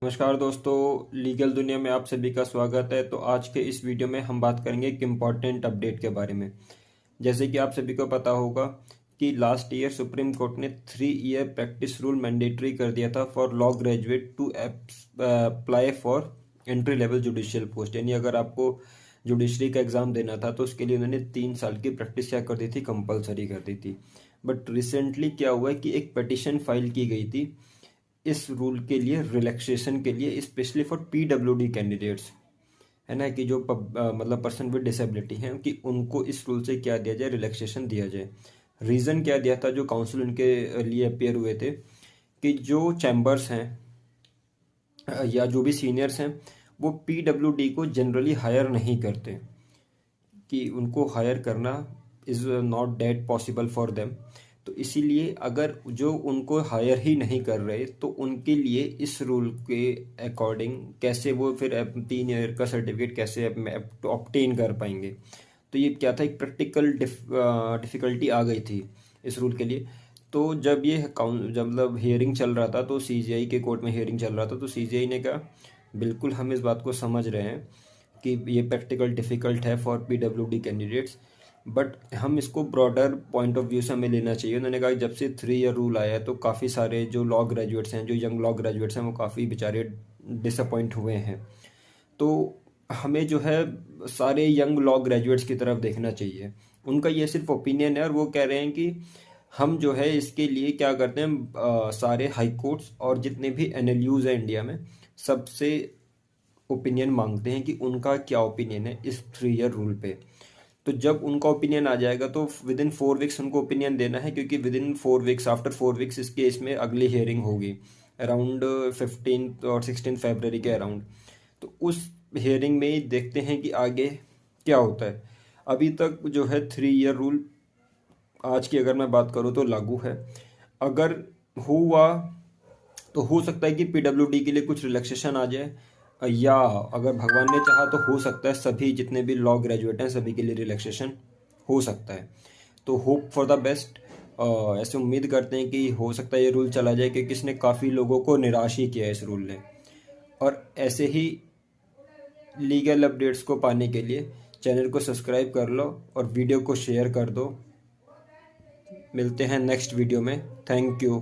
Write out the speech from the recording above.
नमस्कार दोस्तों, लीगल दुनिया में आप सभी का स्वागत है। तो आज के इस वीडियो में हम बात करेंगे एक इम्पॉर्टेंट अपडेट के बारे में। जैसे कि आप सभी को पता होगा कि लास्ट ईयर सुप्रीम कोर्ट ने 3 ईयर प्रैक्टिस रूल मैंडेटरी कर दिया था for law graduate to apply for entry level judicial post. यानी अगर आपको जुडिशरी का एग्ज़ाम देना था तो उसके लिए उन्होंने 3 साल की प्रैक्टिस क्या कर दी थी, कंपलसरी कर दी थी। बट रिसेंटली क्या हुआ है कि एक पिटिशन फाइल की गई थी इस रूल के लिए, रिलैक्सेशन के लिए, स्पेशली फॉर पीडब्ल्यूडी कैंडिडेट्स, है ना, कि जो मतलब पर्सन विद डिसेबिलिटी हैं कि उनको इस रूल से क्या दिया जाए, रिलैक्सेशन दिया जाए। रीज़न क्या दिया था जो काउंसिल उनके लिए अपेयर हुए थे कि जो चैम्बर्स हैं या जो भी सीनियर्स हैं वो पीडब्ल्यूडी को जनरली हायर नहीं करते, कि उनको हायर करना is not that possible for them. तो इसीलिए अगर जो उनको हायर ही नहीं कर रहे तो उनके लिए इस रूल के अकॉर्डिंग कैसे वो फिर 3 ईयर का सर्टिफिकेट कैसे ऑब्टेन कर पाएंगे। तो ये क्या था, एक प्रैक्टिकल डिफ़िकल्टी आ गई थी इस रूल के लिए। तो जब मतलब हियरिंग चल रहा था तो सीजीआई के कोर्ट में हियरिंग चल रहा था तो सीजीआई ने कहा बिल्कुल हम इस बात को समझ रहे हैं कि ये प्रैक्टिकल डिफ़िकल्ट है फॉर पीडब्ल्यूडी कैंडिडेट्स, बट हम इसको ब्रॉडर पॉइंट ऑफ व्यू से हमें लेना चाहिए। उन्होंने कहा जब से 3 ईयर रूल आया है तो काफ़ी सारे जो लॉ ग्रेजुएट्स हैं, जो यंग लॉ ग्रेजुएट्स हैं, वो काफ़ी बेचारे डिसअपॉइंट हुए हैं। तो हमें जो है सारे यंग लॉ ग्रेजुएट्स की तरफ देखना चाहिए। उनका ये सिर्फ ओपिनियन है और वो कह रहे हैं कि हम जो है इसके लिए क्या करते हैं, सारे हाई कोर्ट्स और जितने भी एनएलयूज़ हैं इंडिया में, सबसे ओपिनियन मांगते हैं कि उनका क्या ओपिनियन है इस 3 ईयर रूल पे। तो जब उनका ओपिनियन आ जाएगा तो विद इन 4 वीक्स उनको ओपिनियन देना है, क्योंकि with in 4 weeks, after 4 weeks इस केस में अगली हियरिंग होगी अराउंड 15 और 16 फरवरी के अराउंड। तो उस हियरिंग में ही देखते हैं कि आगे क्या होता है। अभी तक जो है 3 ईयर रूल आज की अगर मैं बात करूँ तो लागू है। अगर हुआ तो हो सकता है कि पीडब्ल्यूडी के लिए कुछ रिलैक्सेशन आ जाए, या अगर भगवान ने चाहा तो हो सकता है सभी जितने भी लॉ ग्रेजुएट हैं सभी के लिए रिलैक्सेशन हो सकता है। तो होप फॉर द बेस्ट। ऐसे उम्मीद करते हैं कि हो सकता है ये रूल चला जाए, क्योंकि इसने काफ़ी लोगों को निराश ही किया है इस रूल ने। और ऐसे ही लीगल अपडेट्स को पाने के लिए चैनल को सब्सक्राइब कर लो और वीडियो को शेयर कर दो। मिलते हैं नेक्स्ट वीडियो में। Thank you.